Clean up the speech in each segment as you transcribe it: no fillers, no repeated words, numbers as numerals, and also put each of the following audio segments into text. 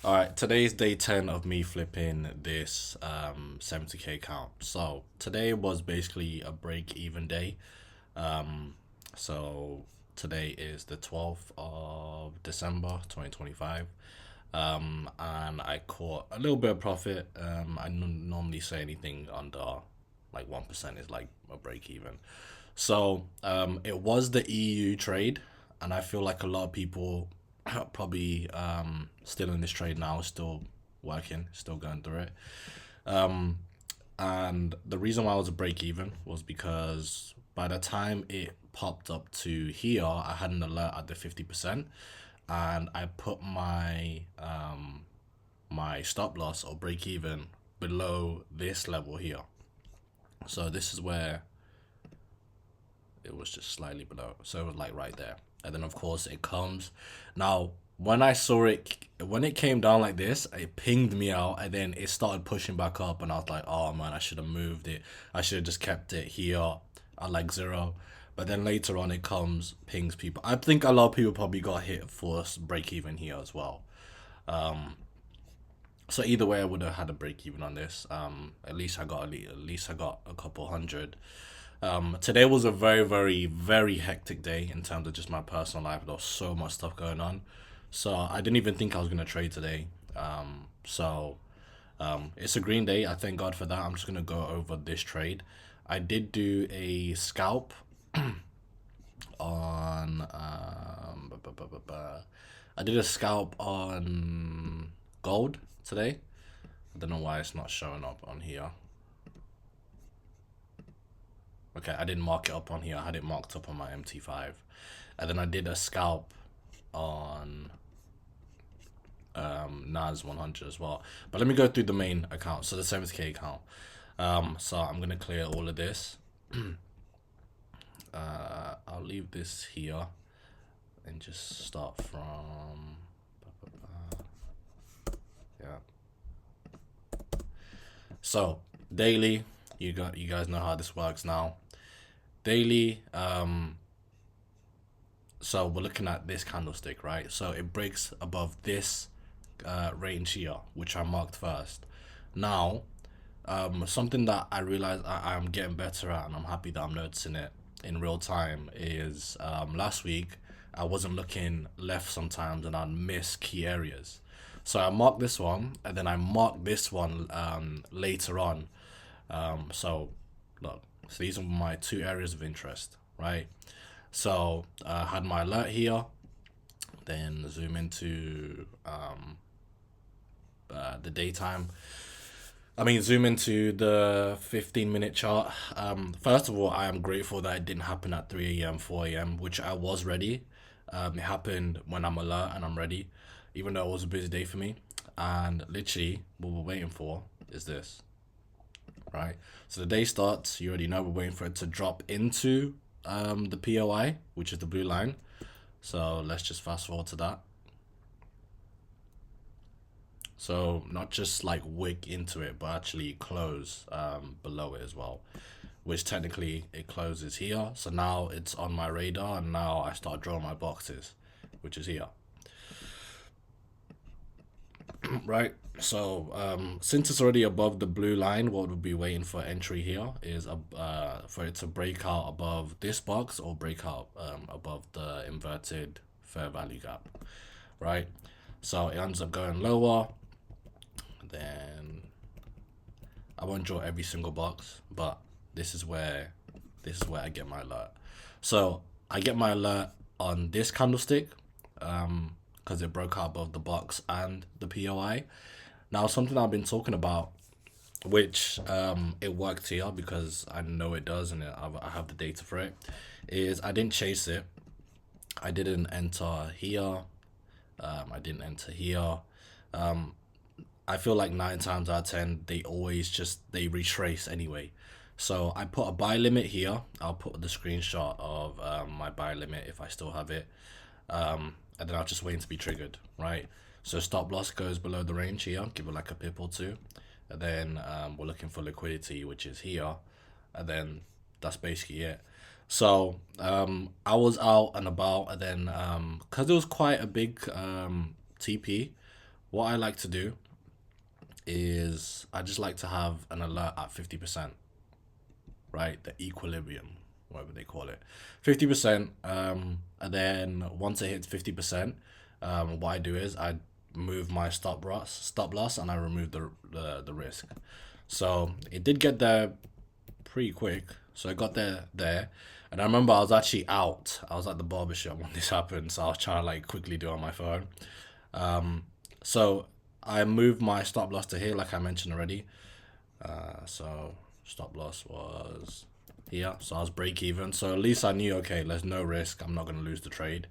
All right, today's day 10 of me flipping this 70K account. So today was basically a break even day. Um, so today is the 12th of December 2025. And I caught a little bit of profit. I normally say anything under like 1% is like a break even. So it was the EU trade, and I feel like a lot of people probably still in this trade now, still working, still going through it. Um, and the reason why I was a break even was because by the time it popped up to here, I had an alert at the 50%, and I put my stop loss or break even below this level here. So this is where it was just slightly below. So it was like right there. And then of course it comes. Now, when I saw it, when it came down like this, it pinged me out and then it started pushing back up. And I was like, oh man, I should have moved it. I should have just kept it here at like zero. But then later on it comes, pings people. I think a lot of people probably got hit for break even here as well. So either way, I would have had a break even on this. At least I got a couple hundred. Today was a very, very, very hectic day in terms of just my personal life. There was so much stuff going on, so I didn't even think I was gonna trade today. It's a green day. I thank God for that. I'm just gonna go over this trade. I did do a scalp on. I did a scalp on gold today. I don't know why it's not showing up on here. Okay, I didn't mark it up on here. I had it marked up on my MT5. And then I did a scalp on NAS 100 as well. But let me go through the main account, so the 70K account. So I'm going to clear all of this. I'll leave this here and just start from... Yeah. So, daily, you guys know how this works now. Daily, so we're looking at this candlestick, right? So it breaks above this range here, which I marked first. Now, something that I realize I'm getting better at, and I'm happy that I'm noticing it in real time, is last week I wasn't looking left sometimes, and I'd miss key areas. So I marked this one, and then I marked this one later on. So look, so these are my two areas of interest, right? So I had my alert here, then zoom into the daytime. Zoom into the 15-minute chart. First of all, I am grateful that it didn't happen at 3 a.m., 4 a.m., which I was ready. It happened when I'm alert and I'm ready, even though it was a busy day for me. And literally, what we're waiting for is this, right? So the day starts, you already know we're waiting for it to drop into the POI, which is the blue line. So let's just fast forward to that. So not just like wick into it, but actually close below it as well, which technically it closes here. So now it's on my radar, and now I start drawing my boxes, which is here. Right, so since it's already above the blue line, what we'll be waiting for entry here is for it to break out above this box or break out above the inverted fair value gap, right? So it ends up going lower. Then I won't draw every single box, but this is where I get my alert. So I get my alert on this candlestick, because it broke out above the box and the POI. Now, something I've been talking about, which it worked here because I know it does, and I have the data for it, is I didn't chase it. I didn't enter here. I didn't enter here. I feel like 9 times out of 10, they retrace anyway. So I put a buy limit here. I'll put the screenshot of my buy limit if I still have it. And then I'll just wait to be triggered, right? So stop loss goes below the range here, give it like a pip or two. And then we're looking for liquidity, which is here. And then that's basically it. So I was out and about, and then because it was quite a big TP, what I like to do is I just like to have an alert at 50%, right? The equilibrium, whatever they call it, 50%. And then once it hits 50%, what I do is I move my stop loss, and I remove the risk. So it did get there pretty quick. So I got there, and I remember I was actually out. I was at the barbershop when this happened, so I was trying to like quickly do it on my phone. So I moved my stop loss to here, like I mentioned already. So stop loss was here, so I was break even. So at least I knew, okay, there's no risk. I'm not gonna lose the trade.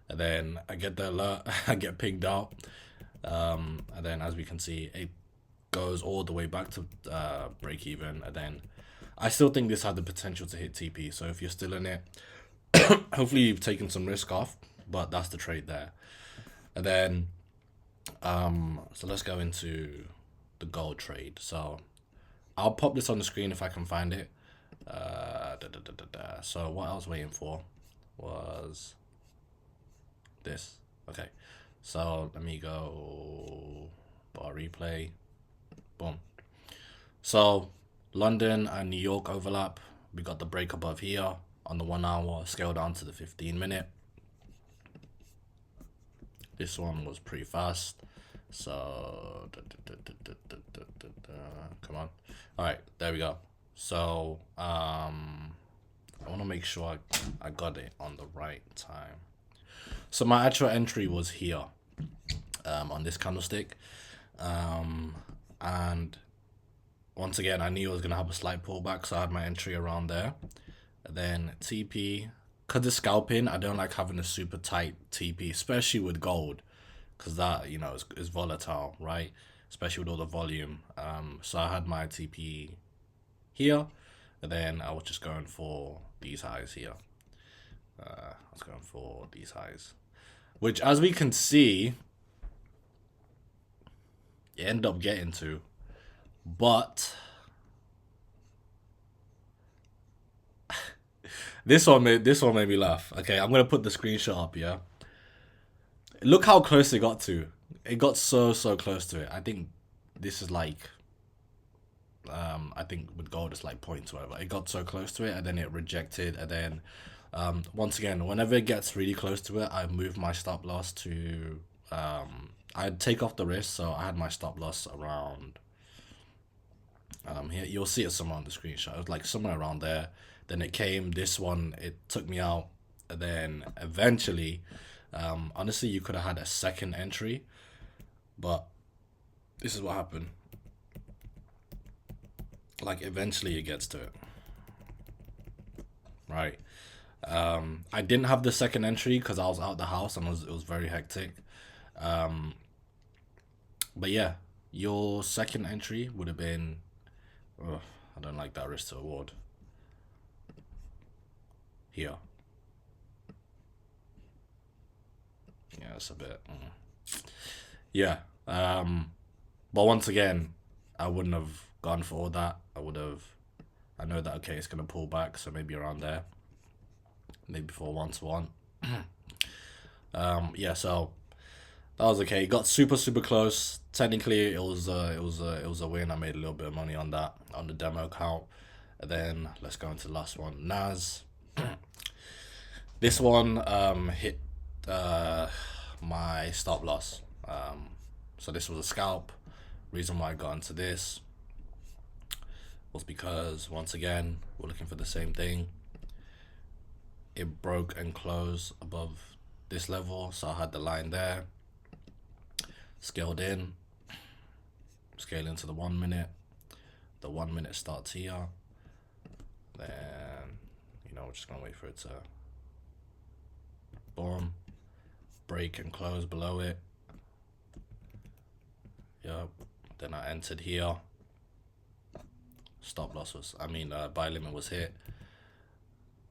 And then I get the alert, I get pinged out, and then as we can see, it goes all the way back to break even. And then I still think this had the potential to hit TP. So if you're still in it, hopefully you've taken some risk off. But that's the trade there. And then so let's go into the gold trade. So I'll pop this on the screen if I can find it. So what I was waiting for was this. Okay, so let me go bar replay. Boom. So London and New York overlap. We got the break above here on the 1 hour, scale down to the 15-minute. This one was pretty fast. So come on. All right, there we go. So I want to make sure I got it on the right time. So my actual entry was here, on this candlestick, and once again I knew I was gonna have a slight pullback, so I had my entry around there. And then TP, because it's scalping, I don't like having a super tight TP, especially with gold, because that, you know, is volatile, right? Especially with all the volume. So I had my TP here, and then I was just going for these highs here. I was going for these highs, which, as we can see, you end up getting to, but this one made me laugh. Okay, I'm gonna put the screenshot up. Yeah, look how close it got to. It got so close to it. I think this is like, I think with gold it's like points or whatever. It got so close to it, and then it rejected, and then once again, whenever it gets really close to it, I move my stop loss to I'd take off the risk. So I had my stop loss around here. You'll see it somewhere on the screenshot. It was like somewhere around there. Then it came, this one, it took me out, and then eventually, honestly, you could have had a second entry, but this is what happened. Like, eventually it gets to it, right? I didn't have the second entry because I was out the house and it was very hectic. But yeah, your second entry would have been, I don't like that risk to reward here. Yeah, it's a bit, yeah. But once again, I wouldn't have gone for all that. I know that, okay, it's gonna pull back, so maybe around there, maybe for 1-to-1. Yeah, so that was okay. It got super close. Technically, it was a win. I made a little bit of money on that, on the demo account. And then let's go into the last one, NAS. This one hit my stop loss. So this was a scalp. Reason why I got into this was because, once again, we're looking for the same thing. It broke and closed above this level, so I had the line there. Scaled in, scale into the 1 minute. The 1 minute starts here. Then, you know, we're just gonna wait for it to boom, break and close below it. Yep. Then I entered here. Stop loss was, buy limit was hit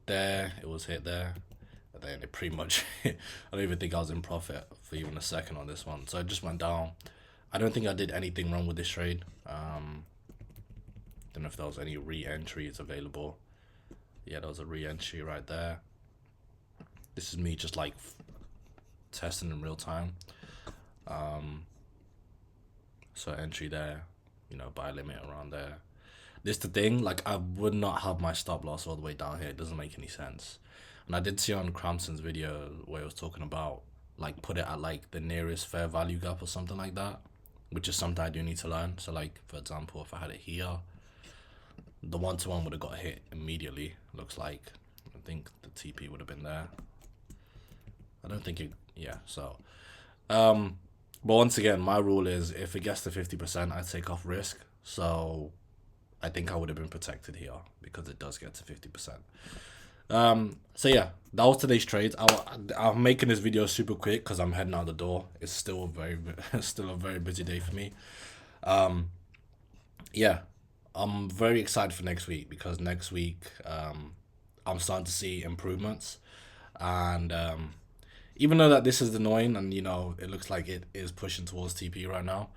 there. It was hit there. And then it pretty much, I don't even think I was in profit for even a second on this one. So it just went down. I don't think I did anything wrong with this trade. Don't know if there was any re-entries available. Yeah, there was a re-entry right there. This is me just like testing in real time. So entry there, buy limit around there. This the thing, like I would not have my stop loss all the way down here. It doesn't make any sense. And I did see on Cramson's video where he was talking about like put it at like the nearest fair value gap or something like that, which is something I do need to learn. So like for example, if I had it here, the 1-to-1 would have got hit immediately. Looks like I think the TP would have been there. I don't think it. Yeah. So, but once again, my rule is if it gets to 50%, I take off risk. So I think I would have been protected here because it does get to 50%. So yeah, that was today's trades. I'm making this video super quick because I'm heading out the door. It's still still a very busy day for me. Yeah, I'm very excited for next week because next week I'm starting to see improvements, and even though that this is annoying and it looks like it is pushing towards TP right now,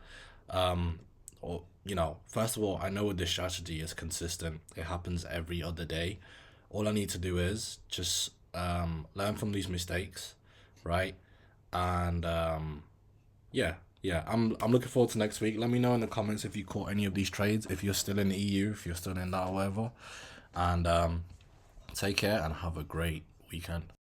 or first of all, I know with this strategy is consistent. It happens every other day. All I need to do is just learn from these mistakes, right? And yeah, I'm looking forward to next week. Let me know in the comments if you caught any of these trades, if you're still in the EU, if you're still in that or whatever. And take care and have a great weekend.